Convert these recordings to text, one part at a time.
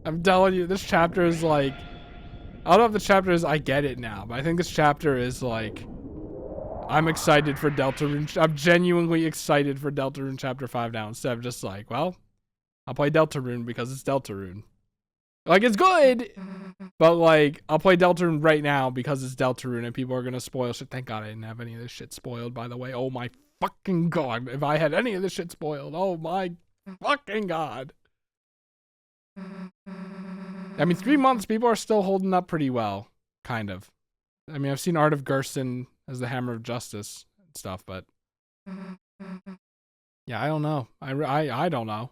I'm telling you, this chapter is like, I don't know if the chapter is I get it now, but I think this chapter is like, I'm excited for Deltarune. I'm genuinely excited for Deltarune Chapter 5 now, instead of just like, well, I'll play Deltarune because it's Deltarune. Like, it's good, but like, I'll play Deltarune right now because it's Deltarune and people are gonna spoil shit. Thank God I didn't have any of this shit spoiled, by the way. Oh my fucking God. If I had any of this shit spoiled, oh my fucking God. I mean, 3 months, people are still holding up pretty well, kind of. I mean, I've seen Art of Gerson as the Hammer of Justice and stuff, but yeah, I don't know. I don't know.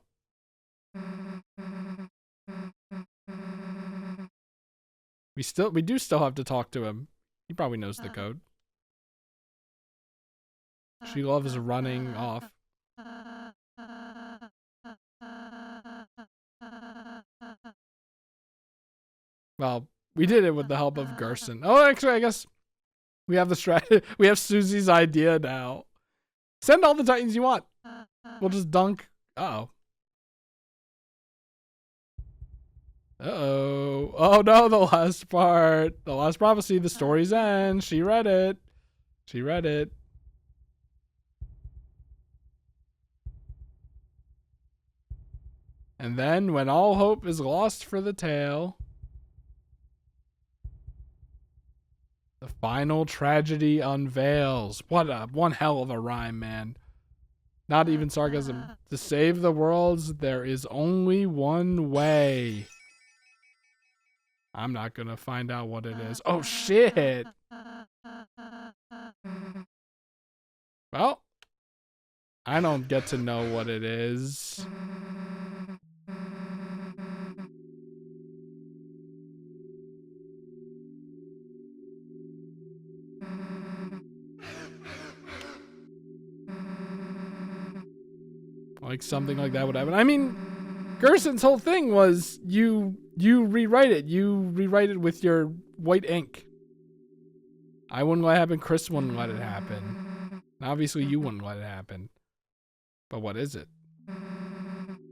We do still have to talk to him. He probably knows the code. She loves running off. Well, we did it with the help of Gerson. Oh, actually, I guess we have the strategy. We have Susie's idea now. Send all the Titans you want. We'll just dunk. Uh-oh. Uh-oh. Oh no, the last part. The last prophecy, the story's end. She read it. She read it. And then, when all hope is lost for the tale, the final tragedy unveils. What a one hell of a rhyme, man. Not even sarcasm. To save the worlds, there is only one way. I'm not gonna find out what it is. Oh shit! Well, I don't get to know what it is. Like something like that would happen. I mean, Gerson's whole thing was you rewrite it. You rewrite it with your white ink. I wouldn't let it happen. Chris wouldn't let it happen. And obviously, you wouldn't let it happen. But what is it?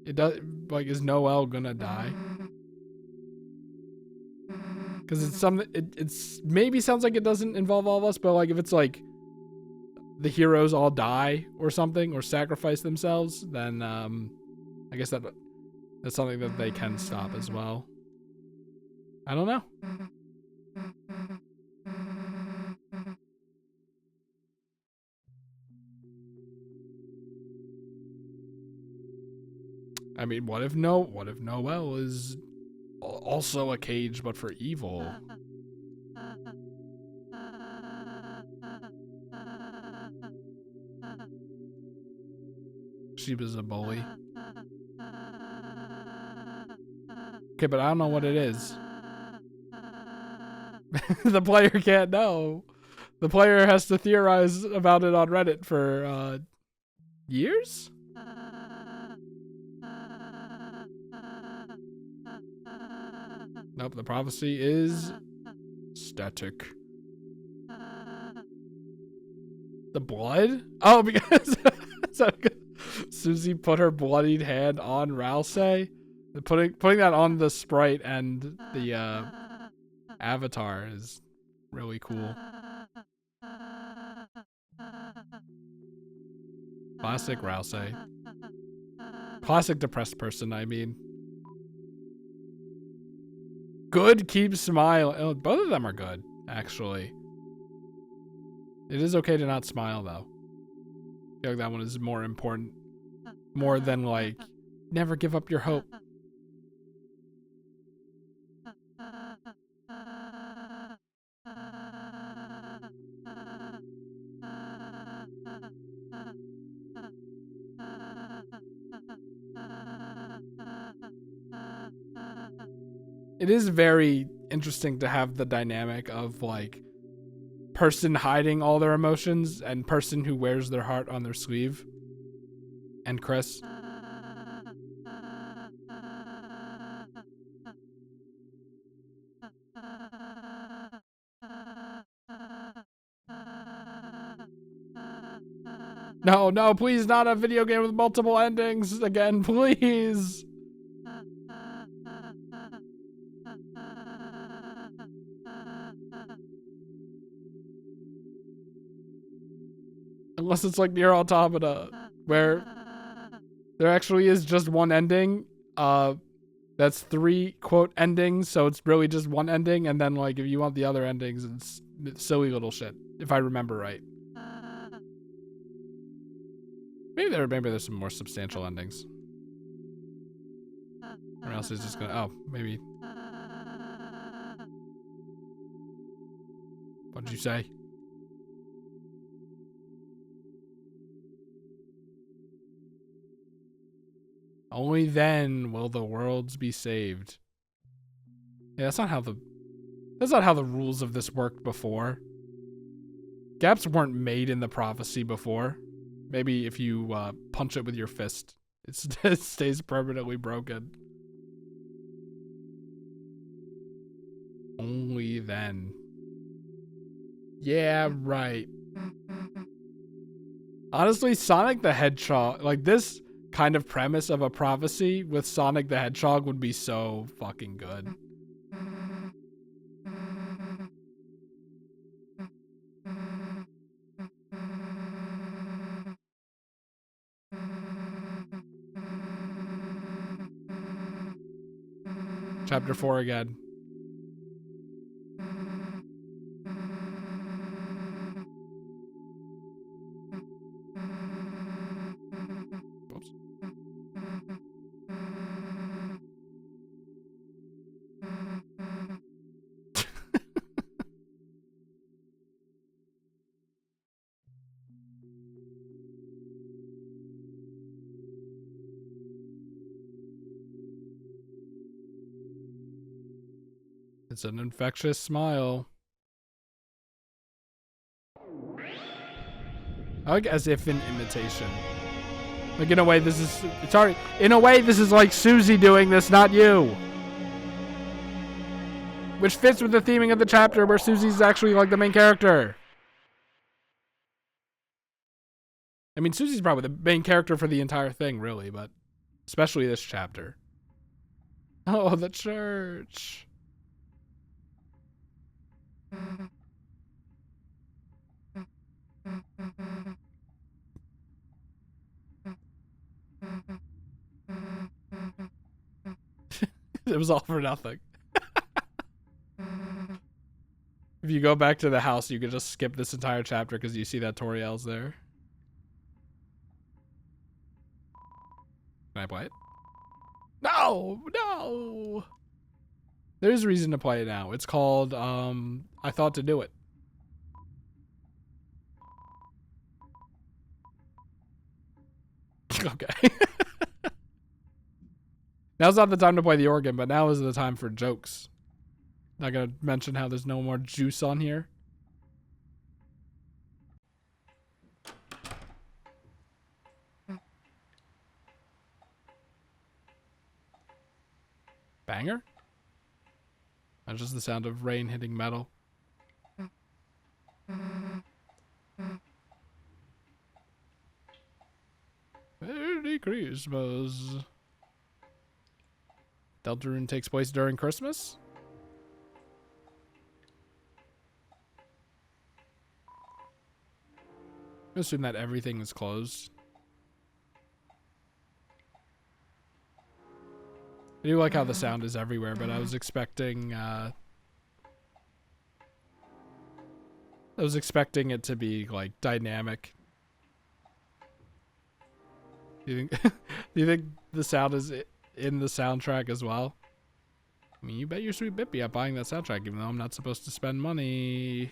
It does. Like, is Noel gonna die? Because it's something. It's maybe sounds like it doesn't involve all of us, but like if it's like the heroes all die or something or sacrifice themselves, then I guess that's something that they can stop as well. I don't know. I mean, what if Noel is also a cage but for evil? She was a bully. Okay, but I don't know what it is. The player can't know. The player has to theorize about it on Reddit for years? Nope, the prophecy is static. The blood? Oh, because Susie put her bloodied hand on Ralsei. Putting that on the sprite and the avatar is really cool. Classic Ralsei. Classic depressed person, I mean. Good, keep smiling. Oh, both of them are good, actually. It is okay to not smile, though. I feel like that one is more important. More than, like, never give up your hope. It is very interesting to have the dynamic of, like, person hiding all their emotions and person who wears their heart on their sleeve. And Chris. No, no, please, not a video game with multiple endings again, please. Unless it's like Nier Automata, where there actually is just one ending. That's 3 quote endings, so it's really just one ending, and then like if you want the other endings, it's silly little shit, if I remember right. Maybe there's some more substantial endings. Or else it's just gonna, oh, maybe. What did you say? Only then will the worlds be saved. Yeah, that's not how the rules of this worked before. Gaps weren't made in the prophecy before. Maybe if you punch it with your fist, it stays permanently broken. Only then. Yeah, right. Honestly, Sonic the Hedgehog, like this kind of premise of a prophecy with Sonic the Hedgehog would be so fucking good. Chapter 4 again. Whoops. It's an infectious smile. I like as if in imitation. Like in a way this is, sorry, in a way this is like Susie doing this, not you. Which fits with the theming of the chapter where Susie's actually like the main character. I mean, Susie's probably the main character for the entire thing, really, but especially this chapter. Oh, the church. It was all for nothing. If you go back to the house, you could just skip this entire chapter because you see that Toriel's there. Can I play it? No, no. There's a reason to play it now. It's called, I Thought to Do It. Okay. Now's not the time to play the organ, but now is the time for jokes. Not gonna mention how there's no more juice on here. Banger? That's just the sound of rain hitting metal. Merry Christmas. Deltarune takes place during Christmas? I assume that everything is closed. I do like how the sound is everywhere, but I was expecting it to be like dynamic. Do you think do you think the sound is in the soundtrack as well? I mean, you bet your sweet Bippy I'm buying that soundtrack even though I'm not supposed to spend money.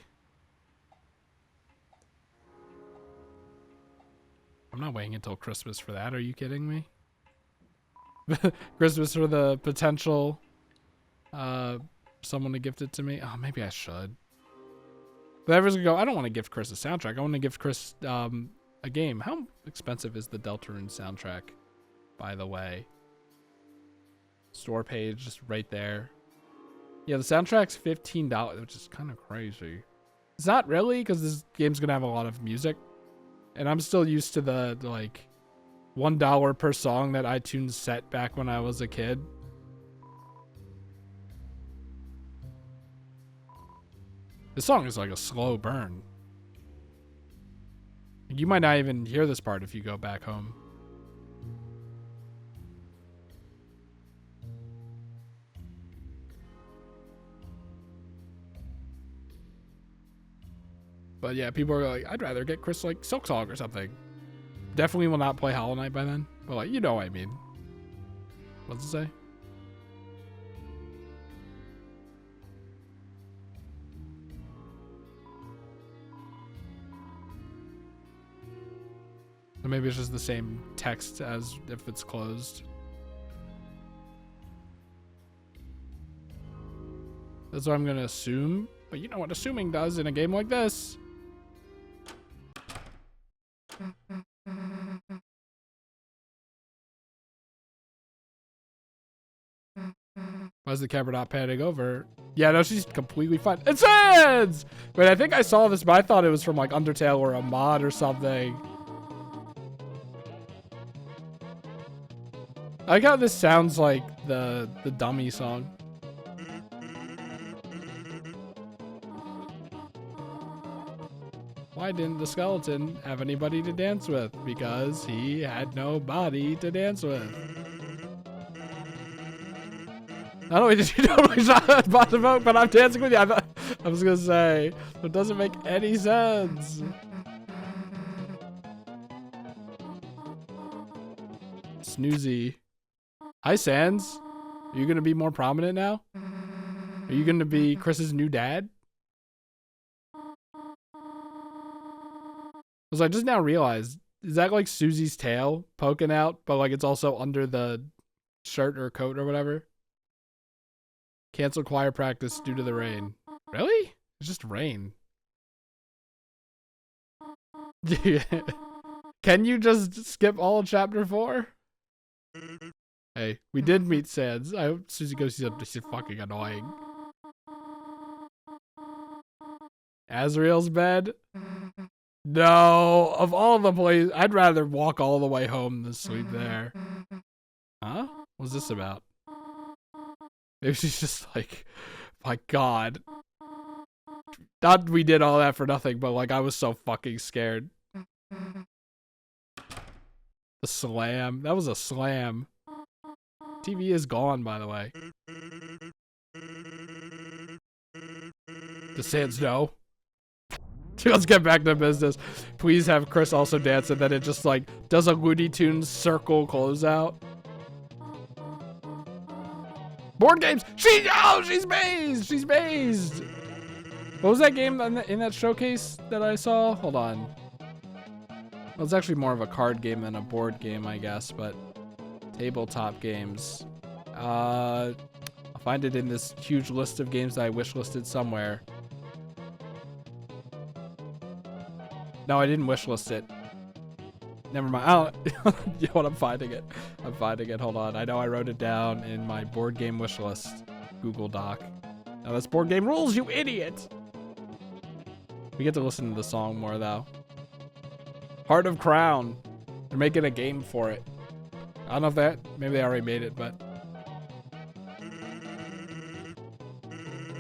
I'm not waiting until Christmas for that. Are you kidding me? Christmas for the potential someone to gift it to me. Oh, maybe I should. But everyone's gonna go, I don't want to gift Chris a soundtrack. I want to gift Chris a game. How expensive is the Deltarune soundtrack, by the way? Store page just right there. Yeah, the soundtrack's $15, which is kind of crazy. It's not really, because this game's gonna have a lot of music. And I'm still used to the like $1 per song that iTunes set back when I was a kid. This song is like a slow burn. You might not even hear this part if you go back home. But yeah, people are like, I'd rather get Chris like Silk Song or something. Definitely will not play Hollow Knight by then. But like, you know what I mean. What's it say? Or maybe it's just the same text as if it's closed. That's what I'm gonna assume. But you know what assuming does in a game like this. Why is the camera not panning over? Yeah, no, she's completely fine. It says! Wait, I think I saw this, but I thought it was from like Undertale or a mod or something. I like how this sounds like the dummy song. Why didn't the skeleton have anybody to dance with? Because he had no body to dance with. Not only did you totally not about to vote, but I'm dancing with you. I was gonna say, it doesn't make any sense. Snoozy. Hi, Sans. Are you gonna be more prominent now? Are you gonna be Chris's new dad? I just now realized, is that like Susie's tail poking out, but like it's also under the shirt or coat or whatever? Cancel choir practice due to the rain. Really? It's just rain. Can you just skip all of chapter 4? Hey, we did meet Sans. I hope Susie goes see something. She's fucking annoying. Azrael's bed? No, of all the places, I'd rather walk all the way home than sleep there. Huh? What's this about? Maybe she's just like, my God. Not we did all that for nothing, but like I was so fucking scared. The slam. That was a slam. TV is gone, by the way. Does Sans know? Let's get back to business. Please have Chris also dance, and then it just like does a Looney Tunes circle closeout. Board games. She's mazed. She's mazed. What was that game in that showcase that I saw? Hold on. Well, it's actually more of a card game than a board game, I guess. But tabletop games. I'll find it in this huge list of games that I wish listed somewhere. No, I didn't wishlist it. Never mind. I don't, you know what? I'm finding it. I'm finding it. Hold on. I know I wrote it down in my board game wish list Google Doc. Now that's board game rules, you idiot. We get to listen to the song more though. Heart of Crown. They're making a game for it. I don't know if that. Maybe they already made it, but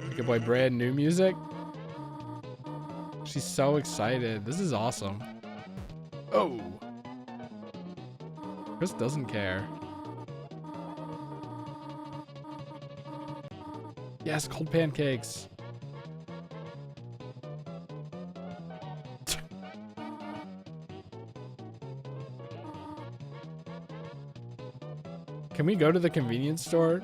you can play brand new music. She's so excited. This is awesome. Oh. Chris doesn't care. Yes, cold pancakes. Can we go to the convenience store?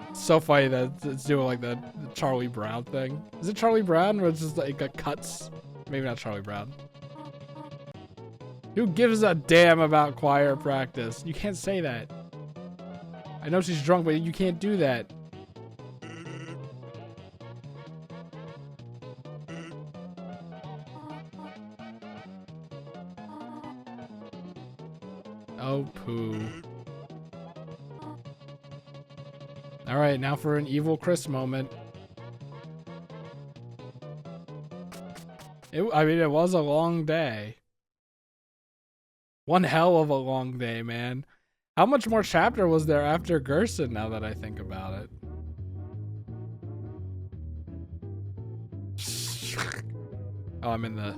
It's so funny that it's doing like the Charlie Brown thing. Is it Charlie Brown or it's just like a cuts? Maybe not Charlie Brown. Who gives a damn about choir practice? You can't say that. I know she's drunk, but you can't do that. Oh, poo. All right, now for an evil Chris moment. I mean, it was a long day. One hell of a long day, man. How much more chapter was there after Gerson, now that I think about it? Oh, I'm in the...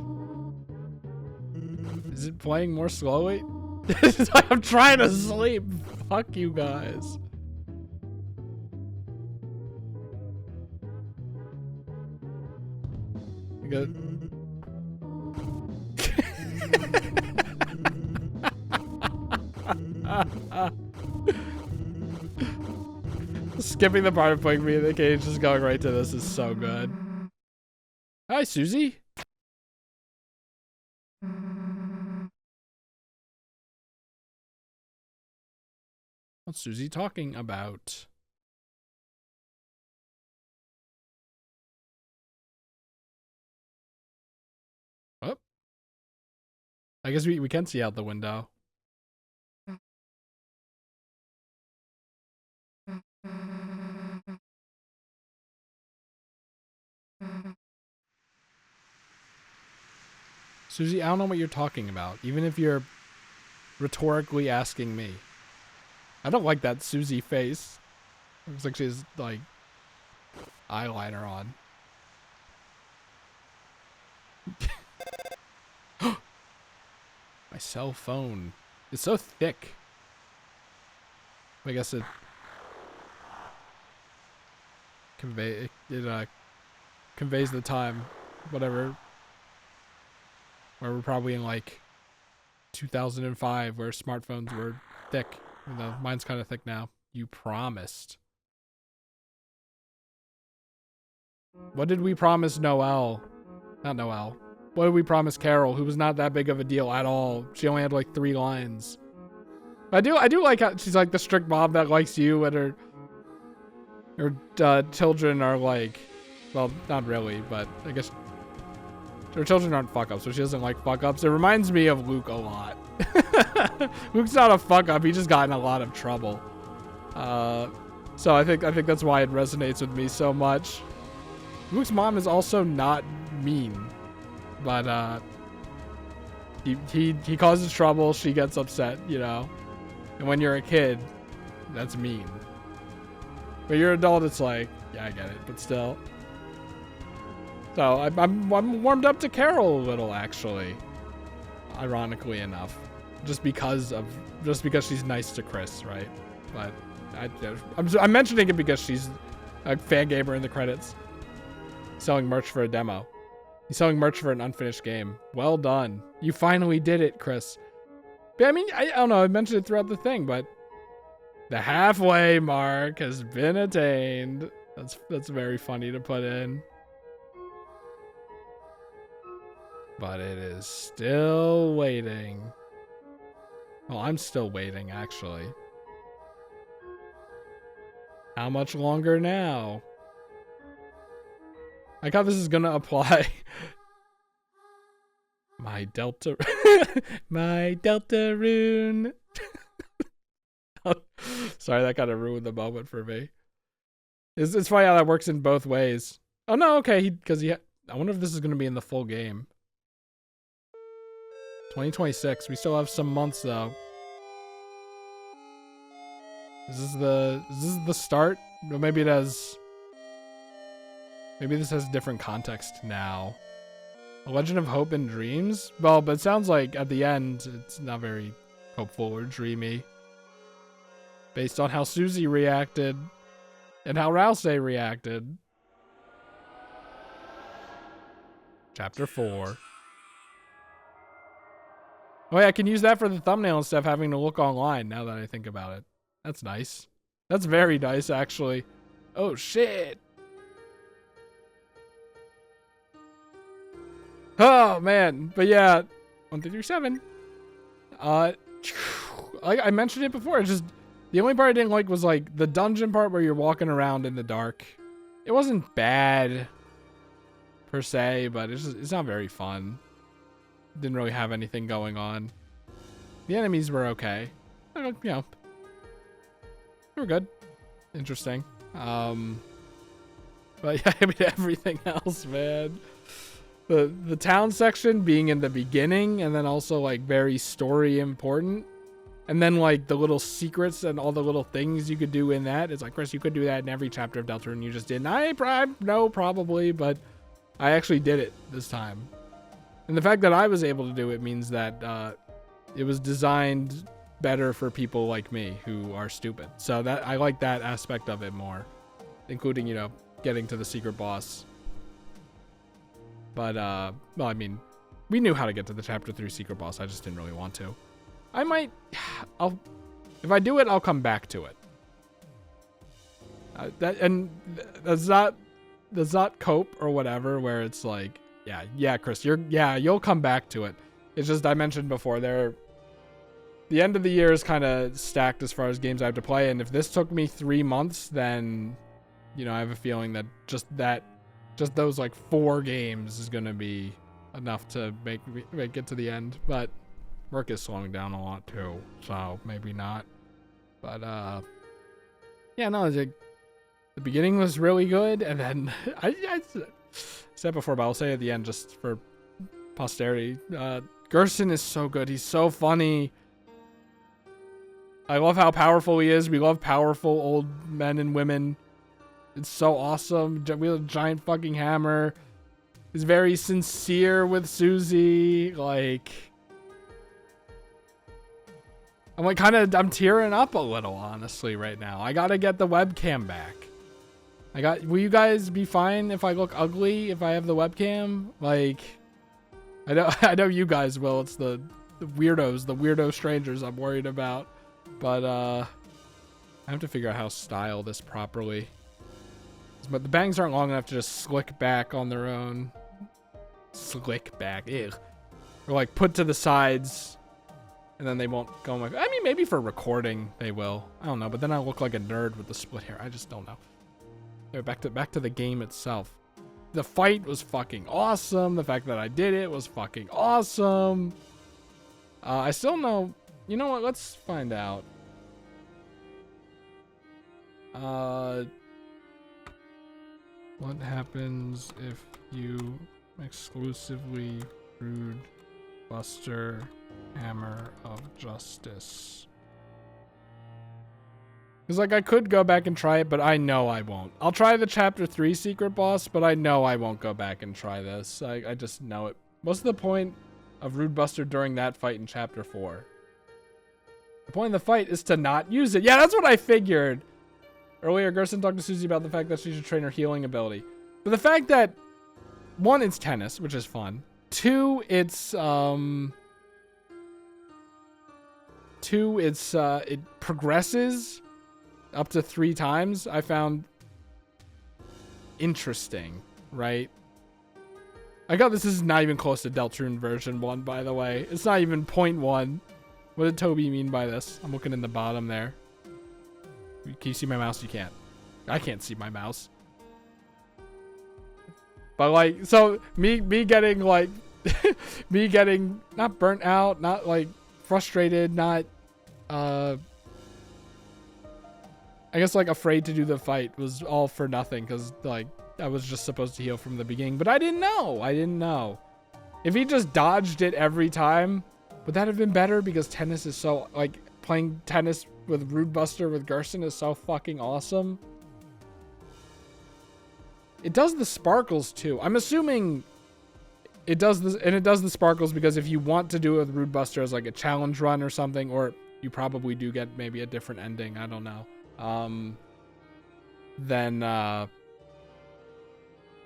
Is it playing more slowly? It's like I'm trying to sleep. Fuck you guys. Good. Skipping the part of putting me in the cage, just going right to this is so good. Hi, Susie. What's Susie talking about? Oh. I guess we can see out the window. Susie, I don't know what you're talking about, even if you're rhetorically asking me. I don't like that Susie face. It looks like she has, like, eyeliner on. My cell phone. It's so thick. I guess it conveys the time. Whatever. Where we're probably in like 2005 where smartphones were thick. Though mine's kind of thick now. You promised. What did we promise Noelle? Not Noelle. What did we promise Carol, who was not that big of a deal at all? She only had like 3 lines. I do like how she's like the strict mom that likes you, and her children are like, well, not really, but I guess her children aren't fuck ups, so she doesn't like fuck ups. It reminds me of Luke a lot. Luke's not a fuck up; he just got in a lot of trouble. So I think that's why it resonates with me so much. Luke's mom is also not mean, but he causes trouble. She gets upset, you know. And when you're a kid, that's mean. But you're an adult, it's like, yeah, I get it, but still. So I'm warmed up to Carol a little, actually. Ironically enough, just because she's nice to Chris, right? But I'm mentioning it because she's a fan gamer in the credits, selling merch for a demo. He's selling merch for an unfinished game. Well done. You finally did it, Chris. But I mean, I don't know. I mentioned it throughout the thing, but the halfway mark has been attained. That's very funny to put in. But it is still waiting. Well, I'm still waiting, actually. How much longer now? I thought this is gonna apply. My Deltarune. Sorry, that kind of ruined the moment for me. It's funny how that works in both ways. Oh no, okay, I wonder if this is gonna be in the full game. 2026. We still have some months though. Is this the start? Or maybe it has. Maybe this has different context now. A Legend of Hope and Dreams? Well, but it sounds like at the end it's not very hopeful or dreamy. Based on how Susie reacted and how Rouse reacted. Chapter 4. Oh yeah, I can use that for the thumbnail instead of having to look online now that I think about it. That's nice. That's very nice, actually. Oh shit. Oh man, but yeah, 1337. I mentioned it before. It's just the only part I didn't like was like the dungeon part where you're walking around in the dark. It wasn't bad per se, but it's not very fun. Didn't really have anything going on. The enemies were okay. You know, they were good, interesting. But yeah, I mean everything else, man. The town section being in the beginning and then also like very story important. And then like the little secrets and all the little things you could do in that. It's like, Chris, you could do that in every chapter of Deltarune. You just didn't. No, probably, but I actually did it this time. And the fact that I was able to do it means that it was designed better for people like me who are stupid. So that I like that aspect of it more, including, you know, getting to the secret boss. But, well, I mean, we knew how to get to the chapter 3 secret boss. I just didn't really want to. I might, if I do it, I'll come back to it. That's not cope or whatever, where it's like, yeah, Chris, you'll come back to it. It's just, I mentioned before, the end of the year is kind of stacked as far as games I have to play. And if this took me 3 months, then, you know, I have a feeling that just those like 4 games is going to be enough to make it to the end. But work is slowing down a lot too, so maybe not. But yeah, no, the beginning was really good, and then I said before, but I'll say at the end just for posterity. Gerson is so good. He's so funny. I love how powerful he is. We love powerful old men and women. It's so awesome. We have a giant fucking hammer. He's very sincere with Susie. Like, I'm tearing up a little, honestly, right now. I gotta get the webcam back. Will you guys be fine if I look ugly if I have the webcam? Like, I know you guys will. It's the weirdo strangers I'm worried about. But I have to figure out how to style this properly. But the bangs aren't long enough to just slick back on their own. Slick back, ew. Or like put to the sides, and then they won't go like. I mean, maybe for recording they will. I don't know. But then I look like a nerd with the split hair. I just don't know. Anyway, back to the game itself. The fight was fucking awesome. The fact that I did it was fucking awesome. I still know. You know what? Let's find out. What happens if you exclusively Rude Buster Hammer of Justice? Because, like, I could go back and try it, but I know I won't. I'll try the Chapter 3 secret boss, but I know I won't go back and try this. I just know it. What's the point of Rude Buster during that fight in Chapter 4? The point of the fight is to not use it. Yeah, that's what I figured. Earlier, Gerson talked to Susie about the fact that she should train her healing ability. But the fact that, 1, it's tennis, which is fun. 2, it progresses up to 3 times. I found interesting, right? I got this is not even close to Deltarune version 1, by the way. It's not even 0.1. What did Toby mean by this? I'm looking in the bottom there. Can you see my mouse? You can't. I can't see my mouse. But like, so me getting like, me getting not burnt out, not like frustrated, not, I guess like afraid to do the fight was all for nothing. Cause like I was just supposed to heal from the beginning, but I didn't know. If he just dodged it every time, would that have been better? Because tennis is so, like, playing tennis with Rude Buster with Gerson is so fucking awesome. It does the sparkles too. I'm assuming it does this, and it does the sparkles because if you want to do it with Rude Buster as like a challenge run or something, or you probably do get maybe a different ending, I don't know. Then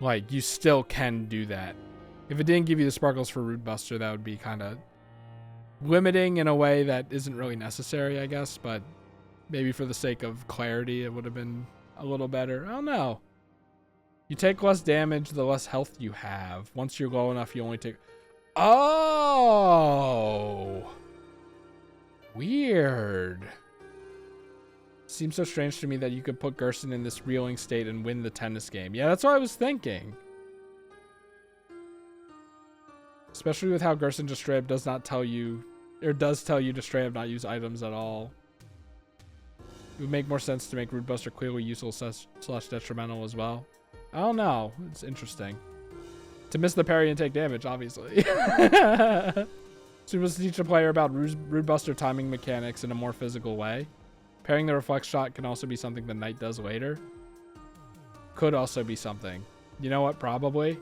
like you still can do that. If it didn't give you the sparkles for Rude Buster, that would be kind of limiting in a way that isn't really necessary, I guess, but maybe for the sake of clarity, it would have been a little better. I don't know. You take less damage, the less health you have. Once you're low enough, you only take... Oh! Weird. Seems so strange to me that you could put Gerson in this reeling state and win the tennis game. Yeah, that's what I was thinking. Especially with how Gerson just straight up does not tell you, or does tell you to straight up not use items at all. It would make more sense to make Rude Buster clearly useful slash detrimental as well. I don't know. It's interesting. To miss the parry and take damage, obviously. So we must teach a player about Rude Buster timing mechanics in a more physical way. Parrying the reflex shot can also be something the knight does later. Could also be something. You know what? Probably.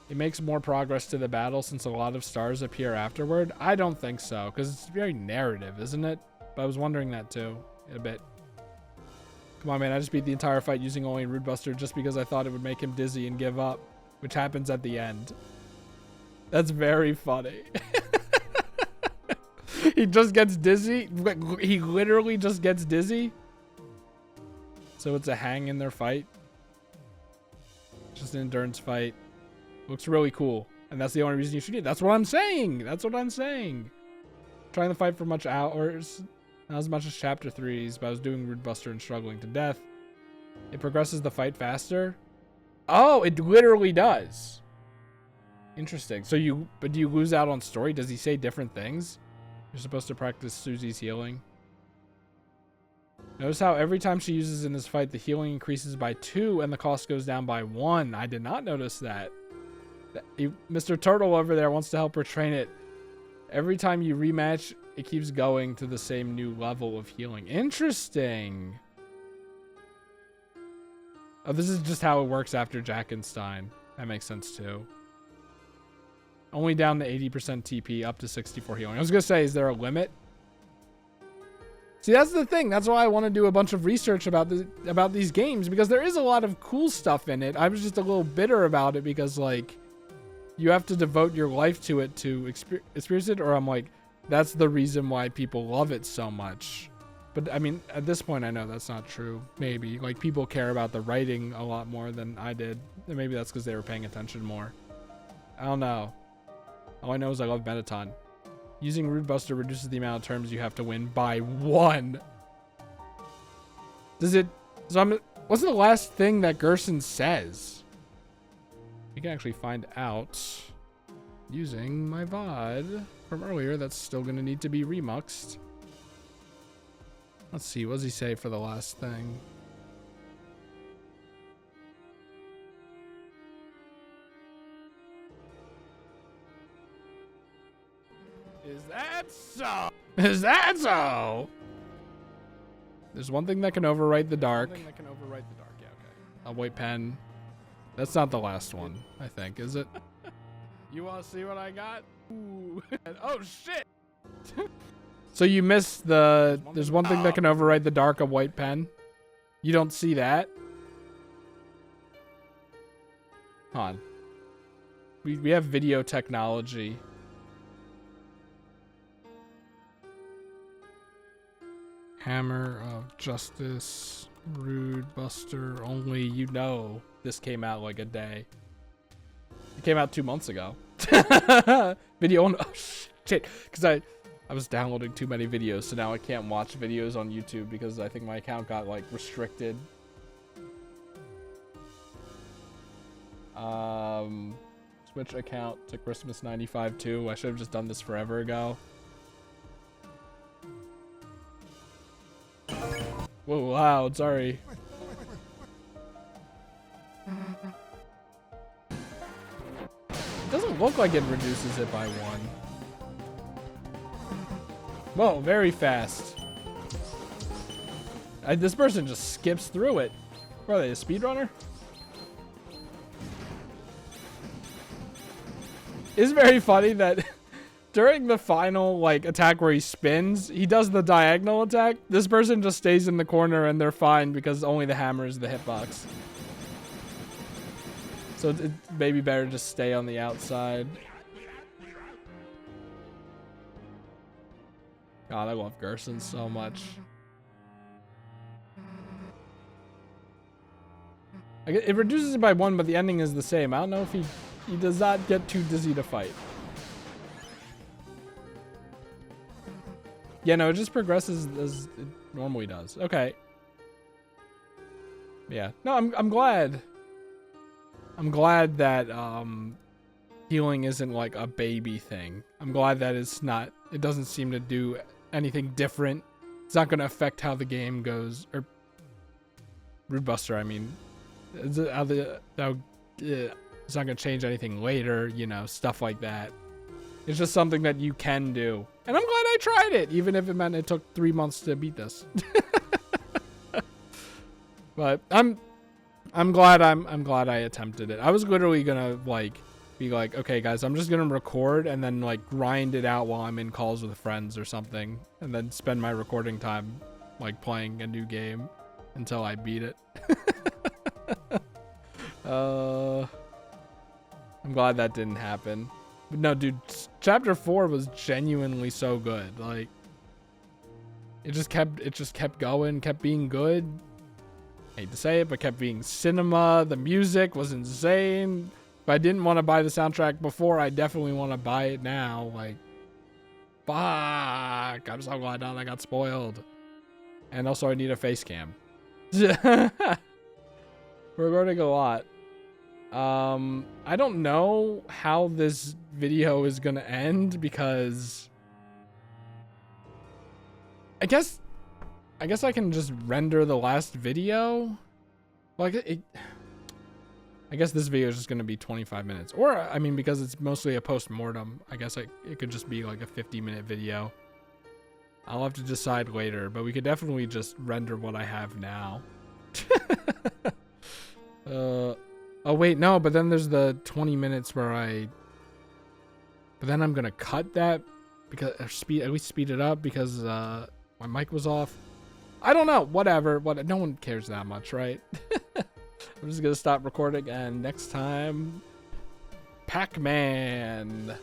it makes more progress to the battle since a lot of stars appear afterward. I don't think so, because it's very narrative, isn't it? But I was wondering that too, a bit. Come on, man, I just beat the entire fight using only Rude Buster just because I thought it would make him dizzy and give up, which happens at the end. That's very funny. He just gets dizzy. He literally just gets dizzy. So it's a hang in their fight. Just an endurance fight. Looks really cool. And that's the only reason you should do it. That's what I'm saying. That's what I'm saying. Trying to fight for much hours. Not as much as chapter 3's, but I was doing Rude Buster and struggling to death. It progresses the fight faster. Oh, it literally does. Interesting. So but do you lose out on story? Does he say different things? You're supposed to practice Susie's healing. Notice how every time she uses in this fight, the healing increases by 2 and the cost goes down by 1. I did not notice that. Mr. Turtle over there wants to help her train it. Every time you rematch, it keeps going to the same new level of healing. Interesting. Oh, this is just how it works after Jackenstein. That makes sense too. Only down to 80% TP, up to 64 healing. I was gonna say, is there a limit? See, that's the thing. That's why I want to do a bunch of research about these games, because there is a lot of cool stuff in it. I was just a little bitter about it because, like, you have to devote your life to it to experience it, or I'm like, that's the reason why people love it so much. But I mean, at this point, I know that's not true. Maybe like people care about the writing a lot more than I did. And maybe that's because they were paying attention more. I don't know. All I know is I love Metaton. Using Rude Buster reduces the amount of turns you have to win by 1. Does it? So what's the last thing that Gerson says? You can actually find out using my VOD from earlier. That's still going to need to be remuxed. Let's see. What does he say for the last thing? Is that so? Is that so? There's one thing that can overwrite the dark. Yeah, okay. A white pen. That's not the last one, I think, is it? You want to see what I got? Ooh. Oh, shit! So you missed the... There's one thing that can override the dark, a white pen. You don't see that? Hold on. We have video technology. Hammer of Justice, Rude Buster, only you know this came out like a day. It came out 2 months ago. Video on, oh shit, because I was downloading too many videos, so now I can't watch videos on YouTube because I think my account got like restricted. Switch account to Christmas 95 too. I should have just done this forever ago. Whoa, loud, sorry. It doesn't look like it reduces it by 1. Whoa, very fast. This person just skips through it. What are they, a speedrunner? It's very funny that during the final like attack where he spins, he does the diagonal attack. This person just stays in the corner and they're fine because only the hammer is the hitbox. So it's maybe better just stay on the outside. God, I love Gerson so much. It reduces it by 1, but the ending is the same. I don't know if he does not get too dizzy to fight. Yeah, no, it just progresses as it normally does. Okay. Yeah. No, I'm glad. I'm glad that healing isn't like a baby thing. I'm glad that it's not. It doesn't seem to do anything different. It's not going to affect how the game goes. Or Rude Buster, I mean. It's not going to change anything later, you know, stuff like that. It's just something that you can do. And I'm glad I tried it, even if it meant it took 3 months to beat this. But I'm glad I attempted it. I was literally gonna like be like, okay, guys, I'm just gonna record and then like grind it out while I'm in calls with friends or something, and then spend my recording time like playing a new game until I beat it. I'm glad that didn't happen. But no, dude, chapter 4 was genuinely so good. Like, it just kept going, kept being good. Hate to say it, but kept being cinema. The music was insane. If I didn't want to buy the soundtrack before, I definitely want to buy it now. Like, fuck. I'm so glad now I got spoiled. And also, I need a face cam. We're learning a lot. I don't know how this video is gonna end because I guess I can just render the last video. Like I guess this video is just gonna be 25 minutes, or I mean, because it's mostly a post-mortem, I guess it could just be like a 50-minute video. I'll have to decide later, but we could definitely just render what I have now. Oh wait, no, but then there's the 20 minutes where but then I'm gonna cut that because at least speed it up because my mic was off. I don't know, whatever. No one cares that much, right? I'm just gonna stop recording, and next time, Pac-Man.